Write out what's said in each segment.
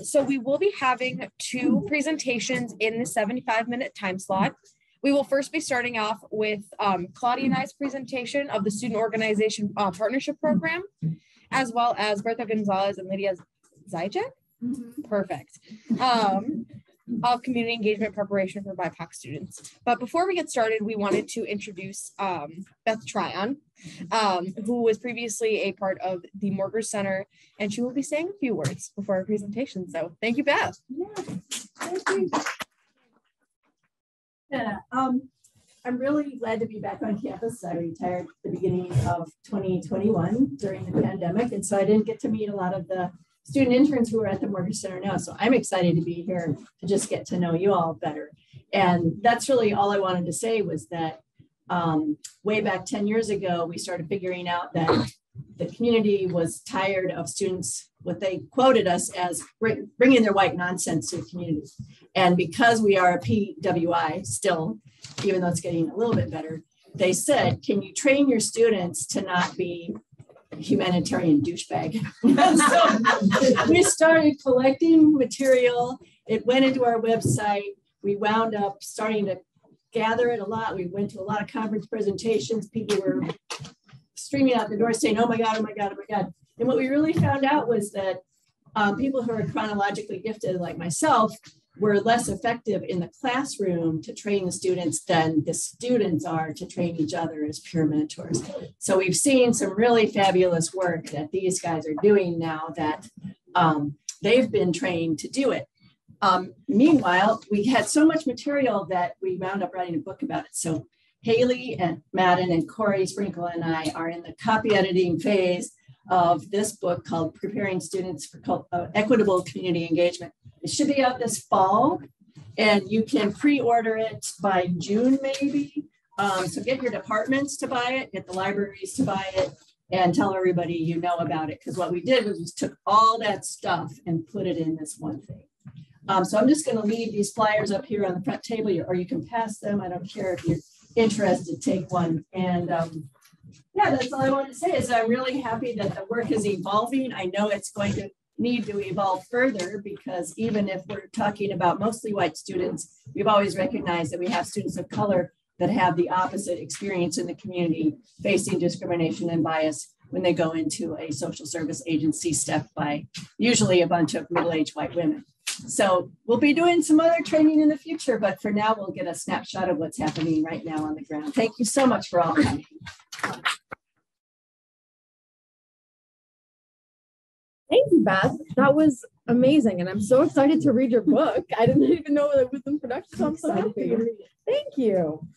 So we will be having 2 presentations in the 75-minute time slot. We will first be starting off with Claudia and I's presentation of the Student Organization Partnership Program, as well as Bertha Gonzalez and Lydia Zajek. Perfect. Of community engagement preparation for BIPOC students. But before we get started, we wanted to introduce Beth Tryon, who was previously a part of the Morgridge Center, and she will be saying a few words before our presentation. So thank you, Beth. Yeah, thank you. Yeah, I'm really glad to be back on campus. I retired at the beginning of 2021 during the pandemic, and so I didn't get to meet a lot of the student interns who are at the Morgridge Center now. So I'm excited to be here to just get to know you all better. And that's really all I wanted to say was that way back 10 years ago, we started figuring out that the community was tired of students, what they quoted us as bringing their white nonsense to the community. And because we are a PWI still, even though it's getting a little bit better, they said, can you train your students to not be humanitarian douchebag? So we started collecting material. It went into our website. We wound up starting to gather it a lot. We went to a lot of conference presentations. People were streaming out the door saying, oh my God, oh my God, oh my God. And what we really found out was that people who are chronologically gifted like myself were less effective in the classroom to train the students than the students are to train each other as peer mentors. So we've seen some really fabulous work that these guys are doing now that they've been trained to do it. Meanwhile, we had so much material that we wound up writing a book about it. So Haley and Madden and Corey Sprinkle and I are in the copy editing phase of this book called Preparing Students for Equitable Community Engagement. It should be out this fall, and you can pre-order it by June, maybe. So get your departments to buy it, get the libraries to buy it, and tell everybody you know about it. Because what we did was we took all that stuff and put it in this one thing. So I'm just going to leave these flyers up here on the front table, or you can pass them. I don't care if you're interested, take one. And yeah, that's all I wanted to say is I'm really happy that the work is evolving. I know it's going to need to evolve further because even if we're talking about mostly white students, we've always recognized that we have students of color that have the opposite experience in the community, facing discrimination and bias when they go into a social service agency staffed by usually a bunch of middle-aged white women. So we'll be doing some other training in the future, but for now, we'll get a snapshot of what's happening right now on the ground. Thank you so much for all coming. Thank you, Beth. That was amazing. And I'm so excited to read your book. I didn't even know it was in production. So I'm so happy. Thank you.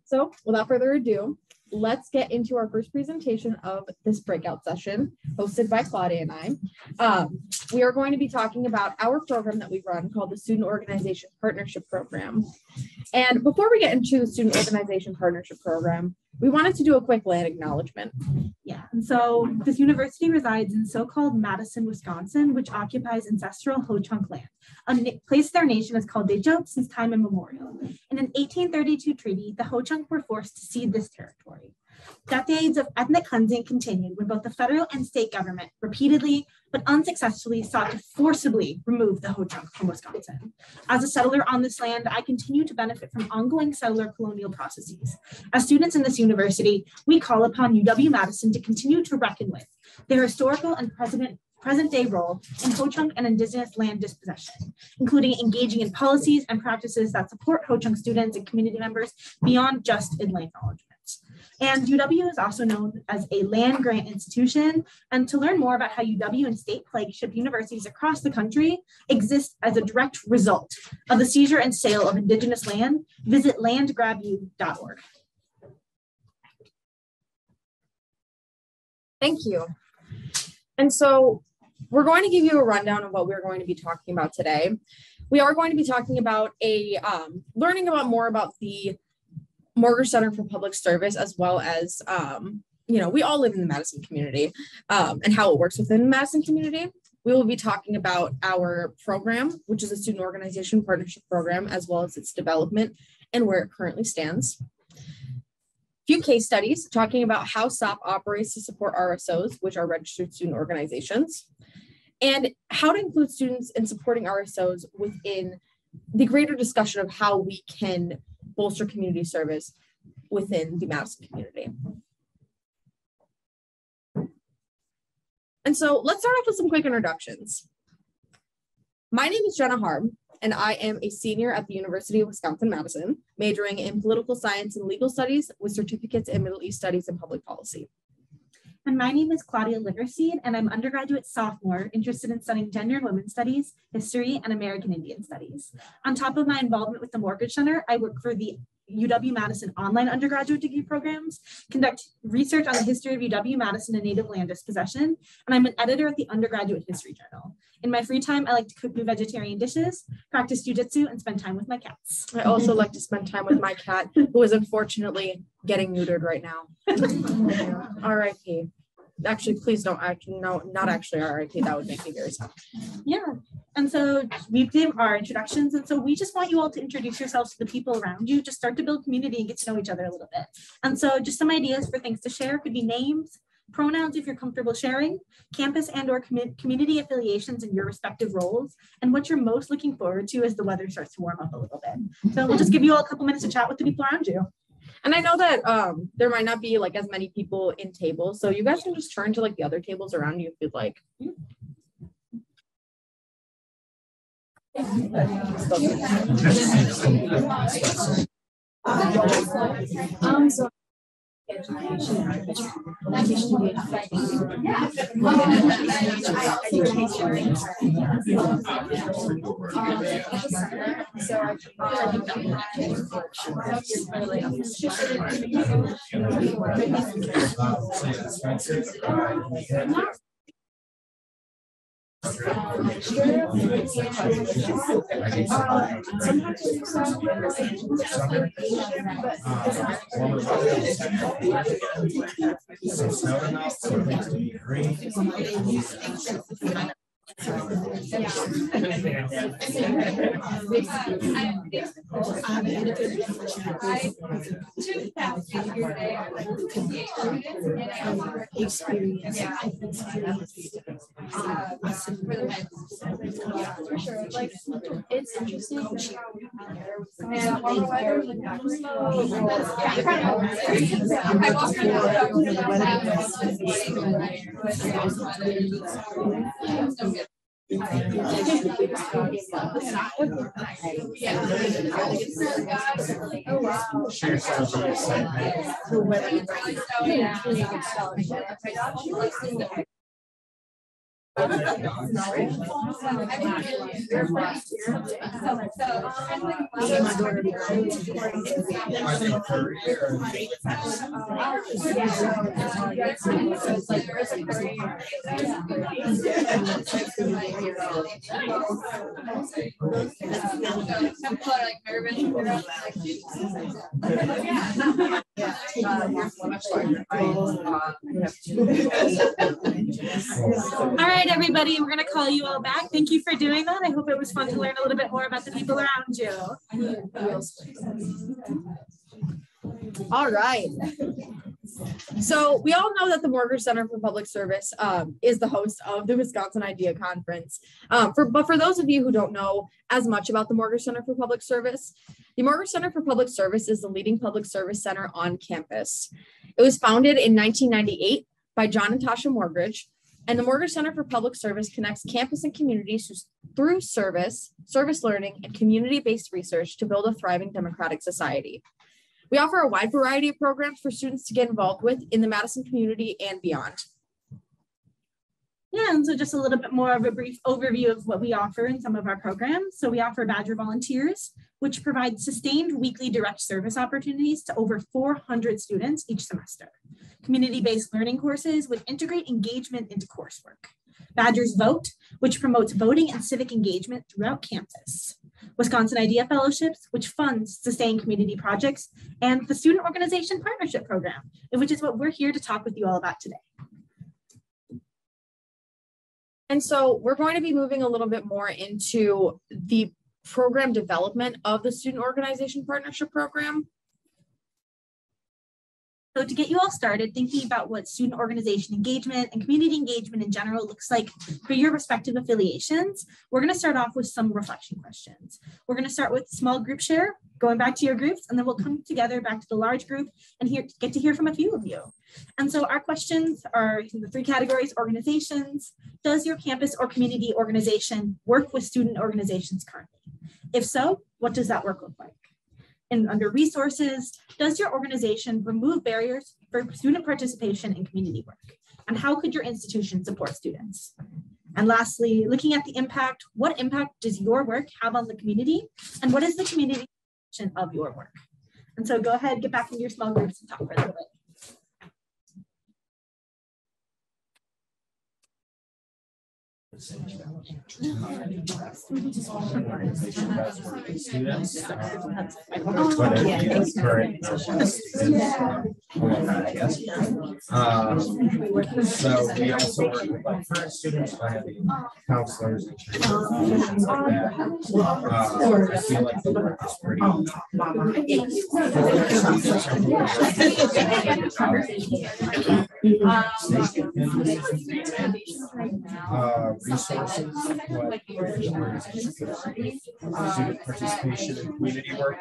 So without further ado, let's get into our first presentation of this breakout session hosted by Claudia and I. We are going to be talking about our program that we run called the Student Organization Partnership Program. And before we get into the Student Organization Partnership Program, we wanted to do a quick land acknowledgement. Yeah, and so this university resides in so-called Madison, Wisconsin, which occupies ancestral Ho-Chunk land, a place their nation has called Dejo since time immemorial. In an 1832 treaty, the Ho-Chunk were forced to cede this territory. Decades of ethnic cleansing continued when both the federal and state government repeatedly but unsuccessfully sought to forcibly remove the Ho-Chunk from Wisconsin. As a settler on this land, I continue to benefit from ongoing settler colonial processes. As students in this university, we call upon UW-Madison to continue to reckon with their historical and present-day role in Ho-Chunk and Indigenous land dispossession, including engaging in policies and practices that support Ho-Chunk students and community members beyond just in land acknowledgments. And UW is also known as a land grant institution. And to learn more about how UW and state flagship universities across the country exist as a direct result of the seizure and sale of Indigenous land, visit landgrabu.org. Thank you. And so we're going to give you a rundown of what we're going to be talking about today. We are going to be talking about learning more about the Morgridge Center for Public Service, as well as, we all live in the Madison community and how it works within the Madison community. We will be talking about our program, which is a Student Organization Partnership Program, as well as its development and where it currently stands. A few case studies talking about how SOP operates to support RSOs, which are registered student organizations. and how to include students in supporting RSOs within the greater discussion of how we can bolster community service within the Madison community. And so let's start off with some quick introductions. My name is Jenna Harb, and I am a senior at the University of Wisconsin-Madison, majoring in political science and legal studies with certificates in Middle East Studies and public policy. And my name is Claudia Liverseed, and I'm undergraduate sophomore interested in studying gender and women's studies, history, and American Indian studies. On top of my involvement with the Morgridge Center, I work for the UW-Madison online undergraduate degree programs, conduct research on the history of UW-Madison and native land dispossession, and I'm an editor at the Undergraduate History Journal. In my free time, I like to cook new vegetarian dishes, practice jujitsu, and spend time with my cats. I also like to spend time with my cat, who is unfortunately getting neutered right now. R.I.P. Actually, please don't. No, not actually R.I.P. That would make me very sad. Yeah. And so we did our introductions. And so we just want you all to introduce yourselves to the people around you, just start to build community and get to know each other a little bit. And so just some ideas for things to share could be names, pronouns if you're comfortable sharing, campus and or community affiliations in your respective roles, and what you're most looking forward to as the weather starts to warm up a little bit. So we'll just give you all a couple minutes to chat with the people around you. And I know that there might not be like as many people in tables, so you guys can just turn to like the other tables around you if you'd like. For sure. Like, it's interesting how All right, everybody, we're going to call you all back. Thank you for doing that. I hope it was fun to learn a little bit more about the people around you. All right. So we all know that the Morgridge Center for Public Service is the host of the Wisconsin Idea Conference. But for those of you who don't know as much about the Morgridge Center for Public Service, the Morgridge Center for Public Service is the leading public service center on campus. It was founded in 1998 by John and Tasha Morgridge, and the Morgridge Center for Public Service connects campus and communities through service learning, and community-based research to build a thriving democratic society. We offer a wide variety of programs for students to get involved with in the Madison community and beyond. Yeah, and so just a little bit more of a brief overview of what we offer in some of our programs. So we offer Badger Volunteers, which provides sustained weekly direct service opportunities to over 400 students each semester. Community-based learning courses which integrate engagement into coursework. Badgers Vote, which promotes voting and civic engagement throughout campus. Wisconsin Idea Fellowships, which funds sustained community projects, and the Student Organization Partnership Program, which is what we're here to talk with you all about today. And so we're going to be moving a little bit more into the program development of the Student Organization Partnership Program. So to get you all started thinking about what student organization engagement and community engagement in general looks like for your respective affiliations, we're going to start off with some reflection questions. We're going to start with small group share, going back to your groups, and then we'll come together back to the large group and get to hear from a few of you. And so our questions are in the 3 categories: organizations. Does your campus or community organization work with student organizations currently? If so, what does that work look like? And under resources, does your organization remove barriers for student participation in community work? And how could your institution support students? And lastly, looking at the impact, what impact does your work have on the community? And what is the community of your work? And so go ahead, get back into your small groups and talk for a little bit. Students. So we also work with like current students by having counselors and things like that. I feel like the work is pretty resources, what student participation in community work,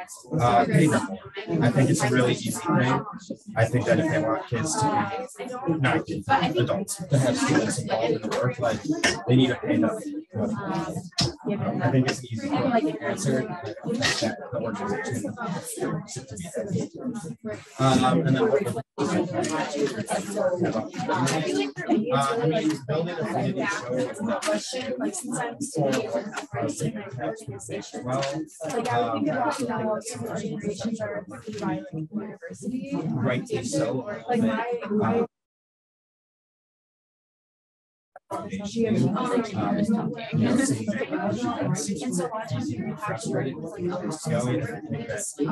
pay them more. I think it's a really easy thing. I think that if they want kids to be, not kids, adults, to have students involved in the work, like they need to pay them. I think it's an easy answer that the organization and then I mean, building a community show rightly so.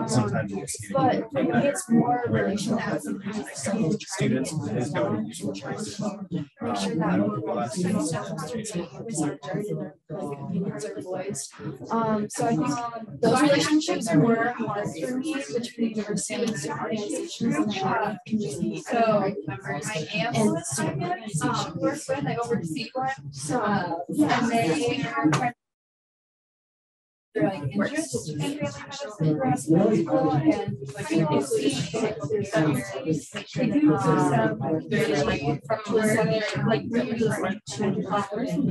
Sometimes it's more relational students is going to use choices. Make sure that opinions are voiced. So I think those relationships are more hard for me between university and student organizations and the community. So I am with student organizations work with. I oversee one. And they have like interest in family medicine grad school, and like they do some really from like really different to offers and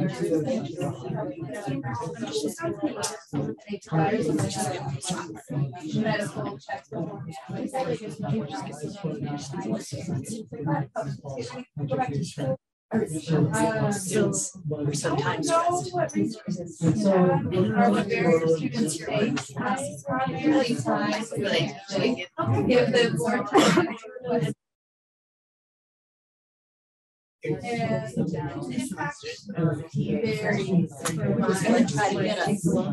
medical checks. Go back to school. Sometimes students face really time give them more time. And we're going to try to get a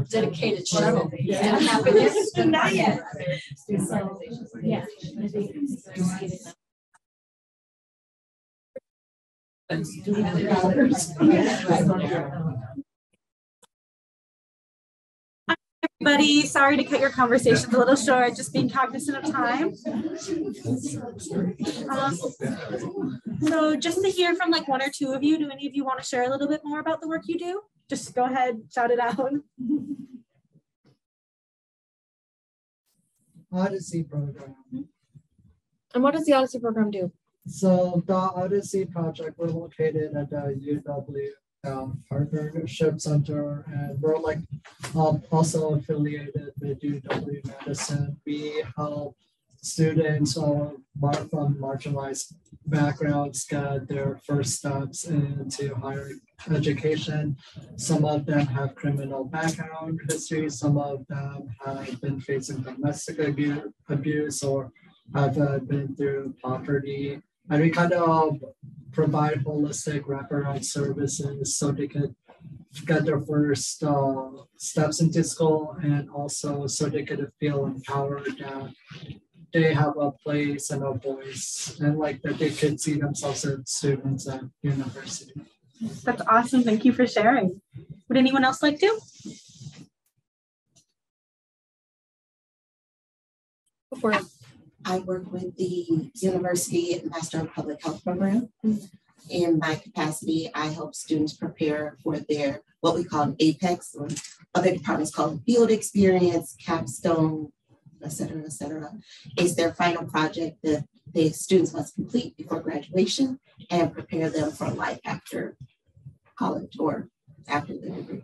dedicated shuttle. Not yet. Yeah. Everybody, sorry to cut your conversations a little short, just being cognizant of time. So just to hear from like 1 or 2 of you, do any of you want to share a little bit more about the work you do? Just go ahead, shout it out. Odyssey program. And what does the Odyssey program do? So the Odyssey project, we're located at the UW Partnership Center, and we're like also affiliated with UW Medicine. We help students from marginalized backgrounds get their first steps into higher education. Some of them have criminal background history. Some of them have been facing domestic abuse or have been through poverty. And we kind of provide holistic wraparound services so they could get their first steps into school, and also so they could feel empowered that they have a place and a voice, and like that they could see themselves as students at university. That's awesome. Thank you for sharing. Would anyone else like to? Before. I work with the University Master of Public Health program. In my capacity, I help students prepare for their, what we call an APEX, or other departments call field experience, capstone, et cetera, is their final project that the students must complete before graduation and prepare them for life after college or after the degree.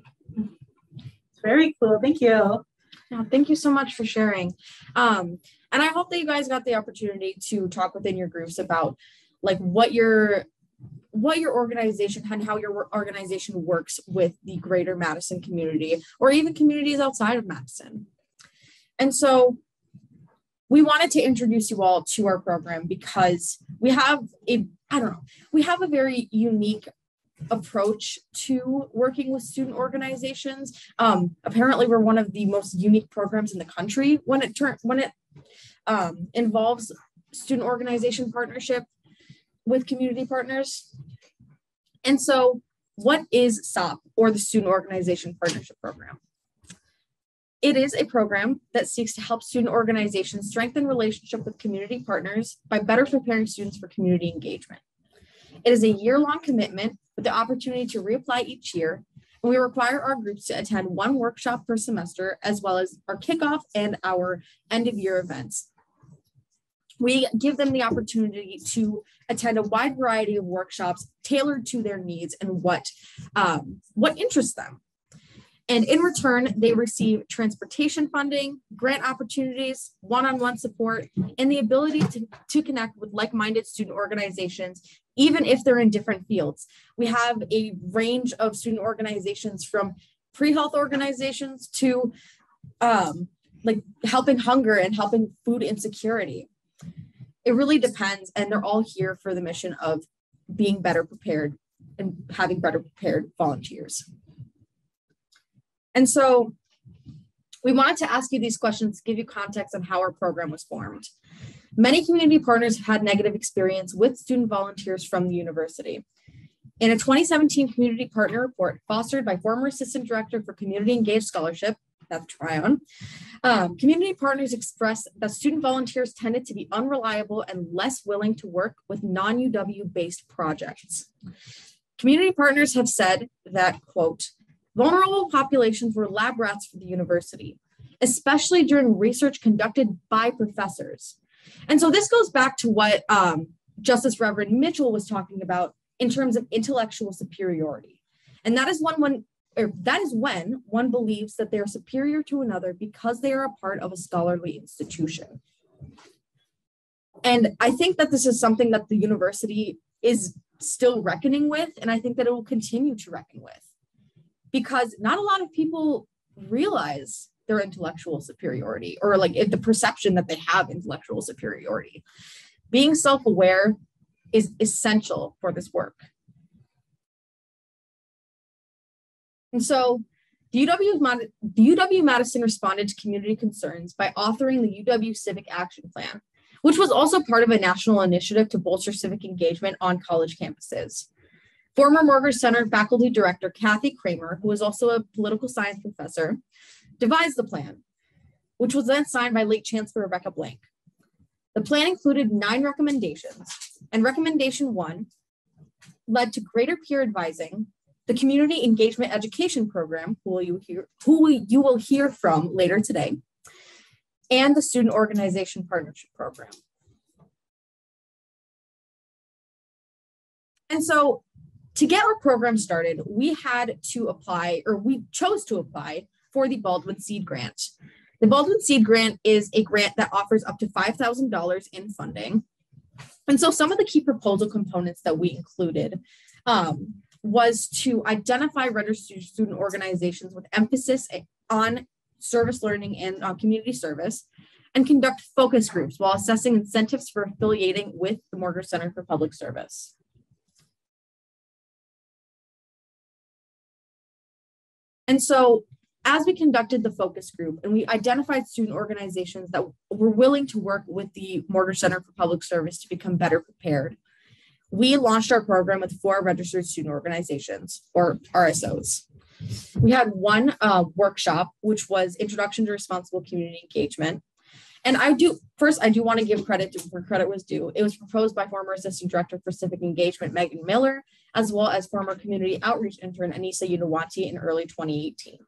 Very cool. Thank you. Yeah, thank you so much for sharing. And I hope that you guys got the opportunity to talk within your groups about like what your organization and how your organization works with the greater Madison community or even communities outside of Madison. And so we wanted to introduce you all to our program because we have a very unique approach to working with student organizations. Apparently we're one of the most unique programs in the country when it involves student organization partnership with community partners. And so what is SOP, or the Student Organization Partnership Program? It is a program that seeks to help student organizations strengthen relationship with community partners by better preparing students for community engagement. It is a year-long commitment with the opportunity to reapply each year, and we require our groups to attend one workshop per semester, as well as our kickoff and our end-of-year events. We give them the opportunity to attend a wide variety of workshops tailored to their needs and what interests them. And in return, they receive transportation funding, grant opportunities, one-on-one support, and the ability to connect with like-minded student organizations, even if they're in different fields. We have a range of student organizations from pre-health organizations to like helping hunger and helping food insecurity. It really depends, and they're all here for the mission of being better prepared and having better prepared volunteers. And so we wanted to ask you these questions to give you context on how our program was formed. Many community partners have had negative experience with student volunteers from the university. In a 2017 community partner report fostered by former Assistant Director for Community Engaged Scholarship, Beth Tryon, community partners expressed that student volunteers tended to be unreliable and less willing to work with non-UW based projects. Community partners have said that, quote, vulnerable populations were lab rats for the university, especially during research conducted by professors. And so this goes back to what Justice Reverend Mitchell was talking about in terms of intellectual superiority. And that is when one believes that they are superior to another because they are a part of a scholarly institution. And I think that this is something that the university is still reckoning with, and I think that it will continue to reckon with, because not a lot of people realize their intellectual superiority, or like the perception that they have intellectual superiority. Being self-aware is essential for this work. And so the UW-Madison responded to community concerns by authoring the UW Civic Action Plan, which was also part of a national initiative to bolster civic engagement on college campuses. Former Morgridge Center faculty director Kathy Kramer, who was also a political science professor, devised the plan, which was then signed by late Chancellor Rebecca Blank. The plan included 9 recommendations, and recommendation 1 led to greater peer advising, the Community Engagement Education Program, who you will hear from later today, and the Student Organization Partnership Program. And so to get our program started, we chose to apply for the Baldwin Seed Grant. The Baldwin Seed Grant is a grant that offers up to $5,000 in funding. And so some of the key proposal components that we included was to identify registered student organizations with emphasis on service learning and community service, and conduct focus groups while assessing incentives for affiliating with the Morgridge Center for Public Service. And so as we conducted the focus group and we identified student organizations that were willing to work with the Morgridge Center for Public Service to become better prepared, we launched our program with 4 registered student organizations, or RSOs. We had one workshop, which was Introduction to Responsible Community Engagement. And I do want to give credit where credit was due. It was proposed by former Assistant Director for Civic Engagement, Megan Miller, as well as former Community Outreach Intern, Anissa Unawati, in early 2018.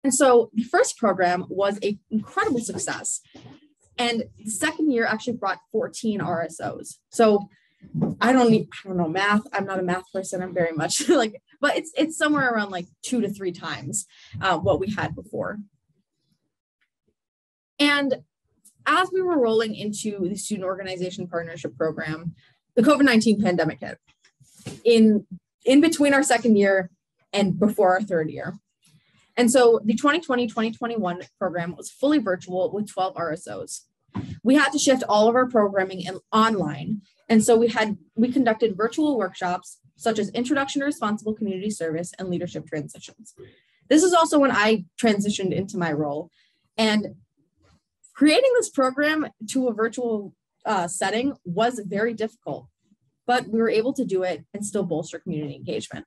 And so the first program was an incredible success. And the second year actually brought 14 RSOs. So I don't know math. I'm not a math person. I'm very much like, but it's somewhere around like 2 to 3 times what we had before. And as we were rolling into the Student Organization Partnership Program, the COVID-19 pandemic hit in between our second year and before our third year. And so the 2020-2021 program was fully virtual with 12 RSOs. We had to shift all of our programming online. And so we conducted virtual workshops such as Introduction to Responsible Community Service and Leadership Transitions. This is also when I transitioned into my role. And creating this program to a virtual setting was very difficult, but we were able to do it and still bolster community engagement.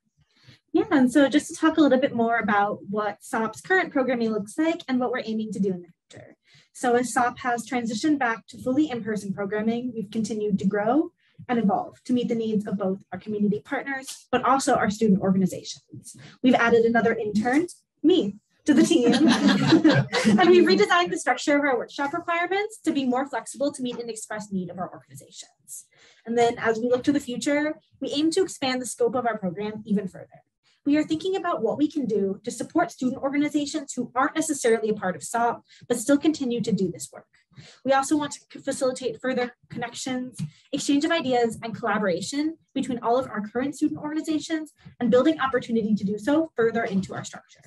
Yeah, and so just to talk a little bit more about what SOP's current programming looks like and what we're aiming to do in the future. So as SOP has transitioned back to fully in-person programming, we've continued to grow and evolve to meet the needs of both our community partners, but also our student organizations. We've added another intern, me, to the team. And we've redesigned the structure of our workshop requirements to be more flexible to meet an express need of our organizations. And then as we look to the future, we aim to expand the scope of our program even further. We are thinking about what we can do to support student organizations who aren't necessarily a part of SOP, but still continue to do this work. We also want to facilitate further connections, exchange of ideas, and collaboration between all of our current student organizations and building opportunity to do so further into our structure.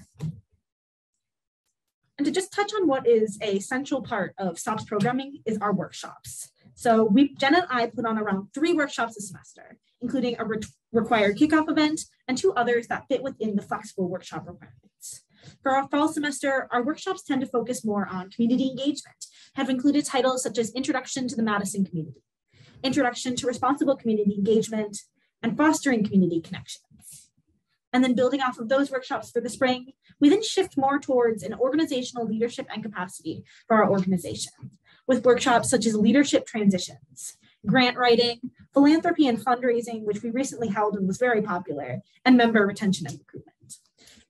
And to just touch on what is a central part of SOP's programming is our workshops. So Jenna and I put on around 3 workshops a semester, including a required kickoff event and 2 others that fit within the flexible workshop requirements. For our fall semester, our workshops tend to focus more on community engagement, have included titles such as Introduction to the Madison Community, Introduction to Responsible Community Engagement, and Fostering Community Connections. And then building off of those workshops for the spring, we then shift more towards an organizational leadership and capacity for our organization, with workshops such as leadership transitions, grant writing, philanthropy and fundraising, which we recently held and was very popular, and member retention and recruitment.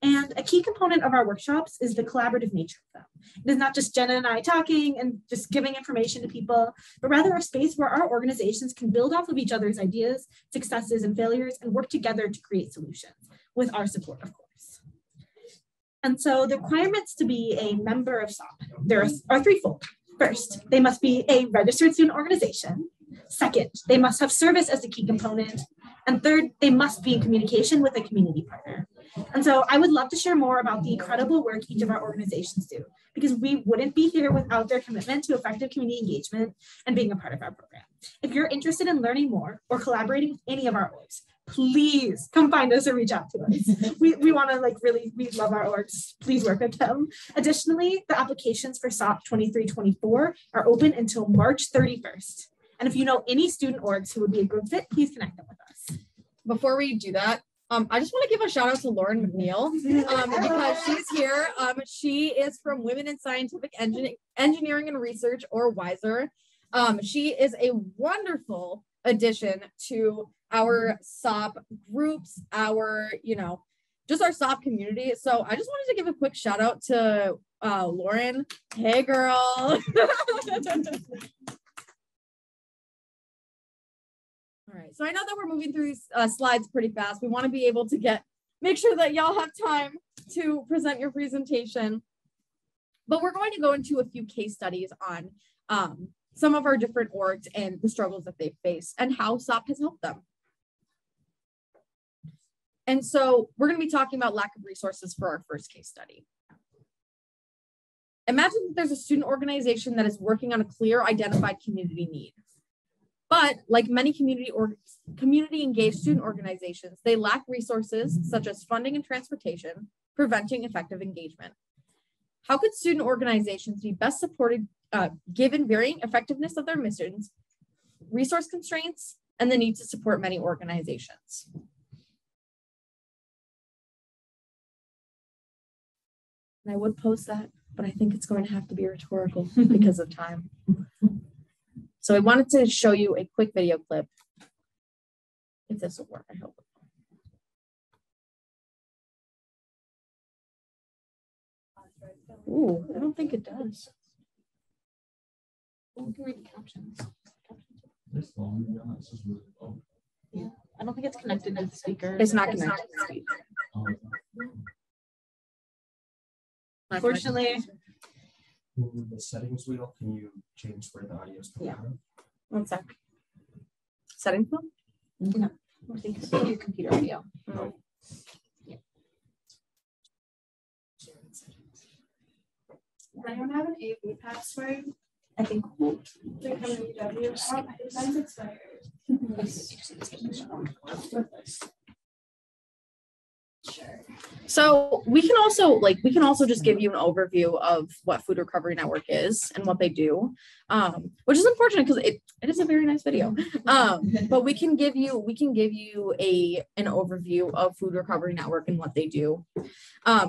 And a key component of our workshops is the collaborative nature of them. It is not just Jenna and I talking and just giving information to people, but rather a space where our organizations can build off of each other's ideas, successes, and failures and work together to create solutions with our support, of course. And so the requirements to be a member of SOP, there are threefold. First, they must be a registered student organization. Second, they must have service as a key component. And third, they must be in communication with a community partner. And so I would love to share more about the incredible work each of our organizations do, because we wouldn't be here without their commitment to effective community engagement and being a part of our program. If you're interested in learning more or collaborating with any of our orgs, please come find us or reach out to us. We want to we love our orgs. Please work with them. Additionally, the applications for SOP 23-24 are open until March 31st. And if you know any student orgs who would be a good fit, please connect them with us. Before we do that, I just want to give a shout out to Lauren McNeil because she's here. She is from Women in Scientific Engineering and Research, or WISER. She is a wonderful addition to our SOP groups, just our SOP community. So I just wanted to give a quick shout out to Lauren. Hey, girl. All right, so I know that we're moving through these slides pretty fast. We want to be able to make sure that y'all have time to present your presentation. But we're going to go into a few case studies on some of our different orgs and the struggles that they face and how SOP has helped them. And so we're going to be talking about lack of resources for our first case study. Imagine that there's a student organization that is working on a clear identified community need. But like many community engaged student organizations, they lack resources such as funding and transportation, preventing effective engagement. How could student organizations be best supported given varying effectiveness of their missions, resource constraints, and the need to support many organizations? And I would post that but I think it's going to have to be rhetorical because of time. So I wanted to show you a quick video clip. If this will work, I hope. Ooh, I don't think it does. Oh, we can read the captions. This long, yeah, this is really low. Yeah, I don't think it's connected to the speaker. It's not connected to the speaker. Unfortunately, In the settings wheel, can you change where the audio is coming from? 1 sec. Settings wheel? no, I think it's your computer audio. No. Does anyone have an AV password? I think To come to UW? Oh, mine's expired. Sure. So we can also just give you an overview of what Food Recovery Network is and what they do, which is unfortunate because it is a very nice video. But we can give you an overview of Food Recovery Network and what they do.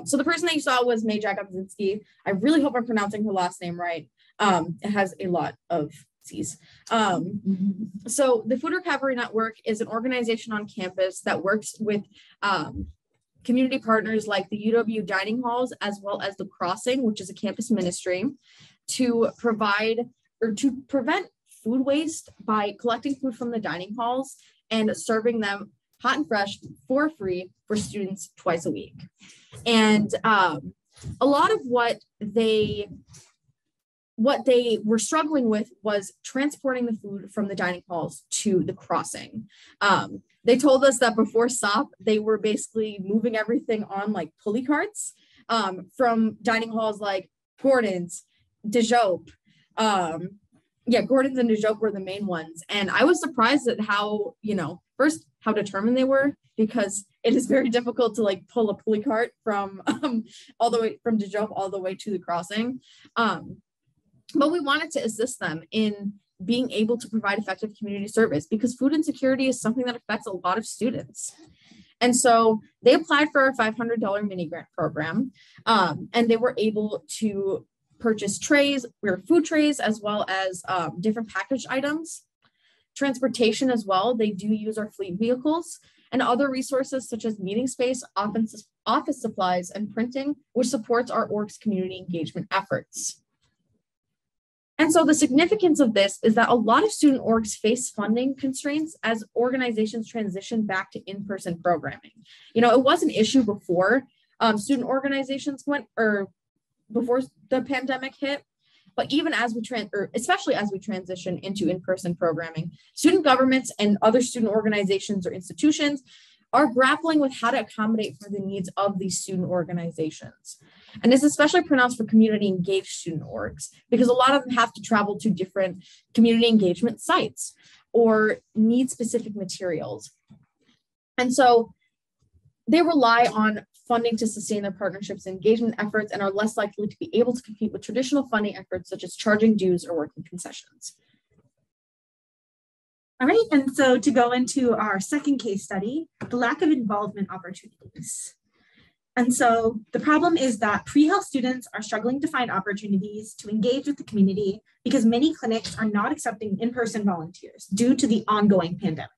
So the person that you saw was May Jakobczynski. I really hope I'm pronouncing her last name right. It has a lot of C's. So the Food Recovery Network is an organization on campus that works with community partners like the UW dining halls, as well as the Crossing, which is a campus ministry, to provide or to prevent food waste by collecting food from the dining halls and serving them hot and fresh for free for students twice a week. And a lot of what they were struggling with was transporting the food from the dining halls to the Crossing. They told us that before SOP, they were basically moving everything on like pulley carts from dining halls like Gordon's, DeJope. Gordon's and DeJope were the main ones. And I was surprised at how, first, how determined they were, because it is very difficult to like pull a pulley cart from all the way from DeJope all the way to the Crossing. But we wanted to assist them in being able to provide effective community service, because food insecurity is something that affects a lot of students. And so they applied for our $500 mini grant program, and they were able to purchase trays, food trays, as well as different packaged items, transportation as well. They do use our fleet vehicles and other resources such as meeting space, office supplies, and printing, which supports our org's community engagement efforts. And so the significance of this is that a lot of student orgs face funding constraints as organizations transition back to in-person programming. It was an issue before student organizations before the pandemic hit, but even as especially as we transition into in-person programming, student governments and other student organizations or institutions are grappling with how to accommodate for the needs of these student organizations. And it's especially pronounced for community engaged student orgs, because a lot of them have to travel to different community engagement sites or need specific materials. And so they rely on funding to sustain their partnerships and engagement efforts, and are less likely to be able to compete with traditional funding efforts such as charging dues or working concessions. All right, and so to go into our second case study, the lack of involvement opportunities. And so the problem is that pre-health students are struggling to find opportunities to engage with the community because many clinics are not accepting in-person volunteers due to the ongoing pandemic.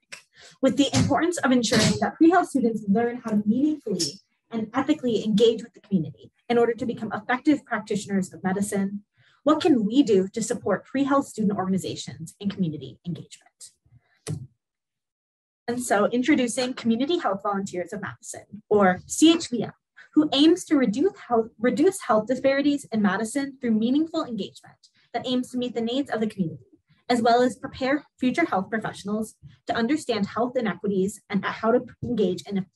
With the importance of ensuring that pre-health students learn how to meaningfully and ethically engage with the community in order to become effective practitioners of medicine, what can we do to support pre-health student organizations in community engagement? And so introducing Community Health Volunteers of Madison, or CHVM, who aims to reduce health disparities in Madison through meaningful engagement that aims to meet the needs of the community, as well as prepare future health professionals to understand health inequities and how to engage in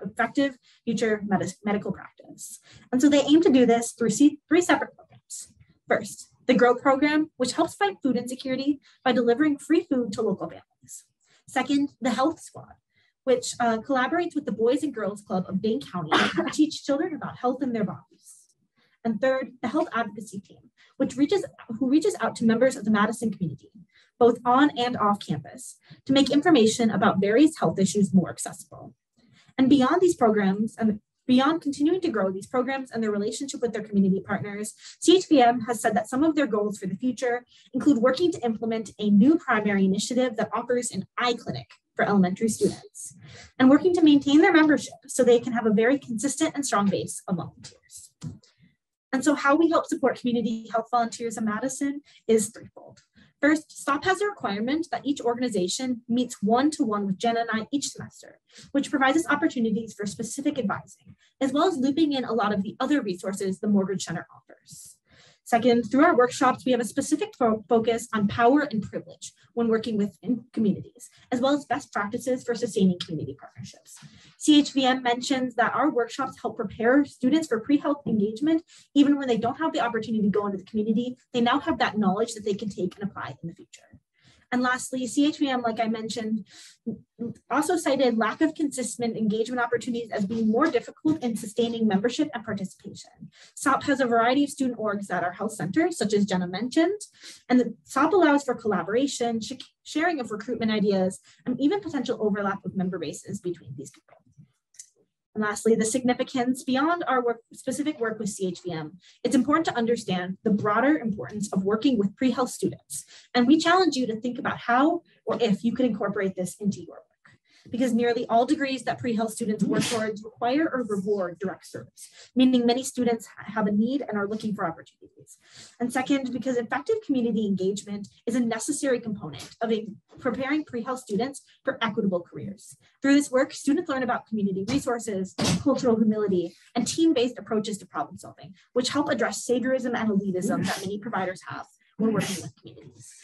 effective future medical practice. And so they aim to do this through three separate programs. First, the GROW program, which helps fight food insecurity by delivering free food to local families. Second, the Health Squad, which collaborates with the Boys and Girls Club of Dane County to teach children about health in their bodies. And third, the Health Advocacy Team, which reaches out to members of the Madison community, both on and off campus, to make information about various health issues more accessible. And beyond these programs, Beyond continuing to grow these programs and their relationship with their community partners, CHVM has said that some of their goals for the future include working to implement a new primary initiative that offers an eye clinic for elementary students, and working to maintain their membership so they can have a very consistent and strong base of volunteers. And so how we help support community health volunteers in Madison is threefold. First, STOP has a requirement that each organization meets one-to-one with Jenna and I each semester, which provides us opportunities for specific advising, as well as looping in a lot of the other resources the Morgridge Center offers. Second, through our workshops, we have a specific focus on power and privilege when working within communities, as well as best practices for sustaining community partnerships. CHVM mentions that our workshops help prepare students for pre-health engagement. Even when they don't have the opportunity to go into the community, they now have that knowledge that they can take and apply in the future. And lastly, CHVM, like I mentioned, also cited lack of consistent engagement opportunities as being more difficult in sustaining membership and participation. SOP has a variety of student orgs at our health centers, such as Jenna mentioned, and the SOP allows for collaboration, sharing of recruitment ideas, and even potential overlap of member bases between these people. And lastly, the significance beyond our specific work with CHVM, it's important to understand the broader importance of working with pre-health students. And we challenge you to think about how or if you could incorporate this into your work, because nearly all degrees that pre-health students work towards require or reward direct service, meaning many students have a need and are looking for opportunities. And second, because effective community engagement is a necessary component of preparing pre-health students for equitable careers. Through this work, students learn about community resources, cultural humility, and team-based approaches to problem solving, which help address saviorism and elitism that many providers have when working with communities.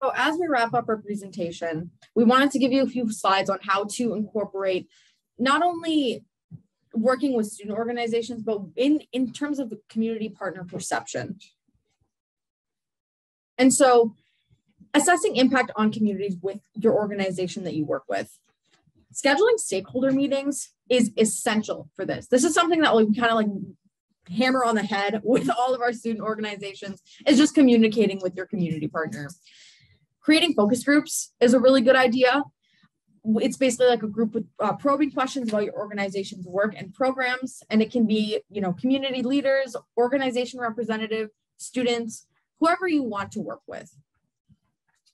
So as we wrap up our presentation, we wanted to give you a few slides on how to incorporate not only working with student organizations, but in terms of the community partner perception. And so assessing impact on communities with your organization that you work with. Scheduling stakeholder meetings is essential for this. This is something that we kind of like hammer on the head with all of our student organizations, is just communicating with your community partner. Creating focus groups is a really good idea. It's basically like a group with probing questions about your organization's work and programs. And it can be, you know, community leaders, organization representative, students, whoever you want to work with.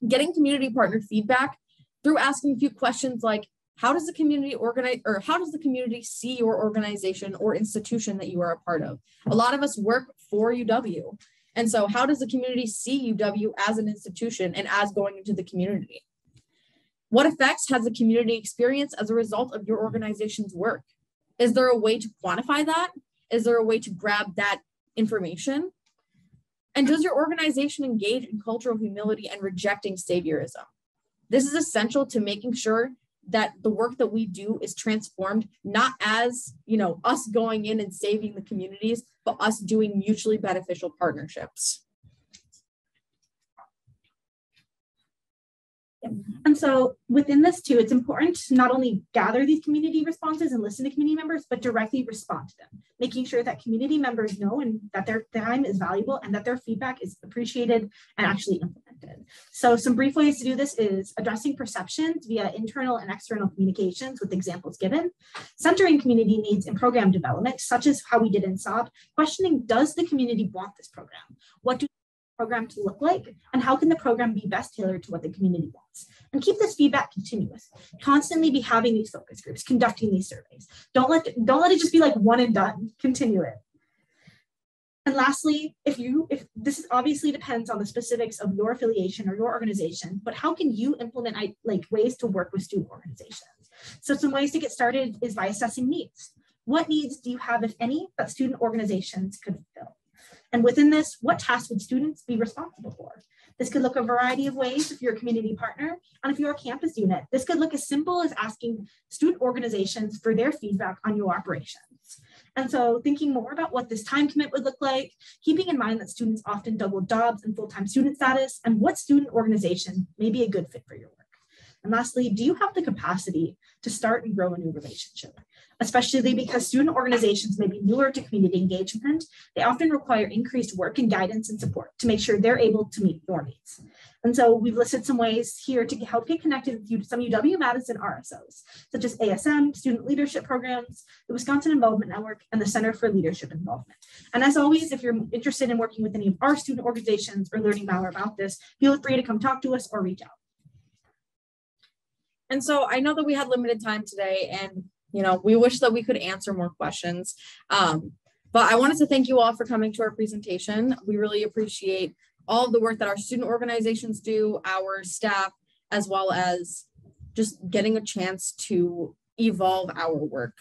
Getting community partner feedback through asking a few questions like, how does the community organize, or how does the community see your organization or institution that you are a part of? A lot of us work for UW. And so how does the community see UW as an institution and as going into the community? What effects has the community experienced as a result of your organization's work? Is there a way to quantify that? Is there a way to grab that information? And does your organization engage in cultural humility and rejecting saviorism? This is essential to making sure that the work that we do is transformed, not as, you know, us going in and saving the communities, but us doing mutually beneficial partnerships. And so within this too, it's important to not only gather these community responses and listen to community members, but directly respond to them, making sure that community members know and that their time is valuable and that their feedback is appreciated and actually implemented. So some brief ways to do this is addressing perceptions via internal and external communications with examples given, centering community needs in program development, such as how we did in SOP, questioning, does the community want this program? What do program to look like, and how can the program be best tailored to what the community wants? And keep this feedback continuous. Constantly be having these focus groups, conducting these surveys. Don't let it just be like one and done. Continue it. And lastly, if this obviously depends on the specifics of your affiliation or your organization, but how can you implement like ways to work with student organizations? So some ways to get started is by assessing needs. What needs do you have, if any, that student organizations could fulfill? And within this, what tasks would students be responsible for? This could look a variety of ways if you're a community partner, and if you're a campus unit, this could look as simple as asking student organizations for their feedback on your operations. And so thinking more about what this time commit would look like, keeping in mind that students often juggle jobs and full-time student status, and what student organization may be a good fit for your work. And lastly, do you have the capacity to start and grow a new relationship? Especially because student organizations may be newer to community engagement, they often require increased work and guidance and support to make sure they're able to meet your needs. And so we've listed some ways here to help get connected with some UW-Madison RSOs, such as ASM, Student Leadership Programs, the Wisconsin Involvement Network, and the Center for Leadership Involvement. And as always, if you're interested in working with any of our student organizations or learning more about this, feel free to come talk to us or reach out. And so I know that we had limited time today, and we wish that we could answer more questions. But I wanted to thank you all for coming to our presentation. We really appreciate all of the work that our student organizations do, our staff, as well as just getting a chance to evolve our work.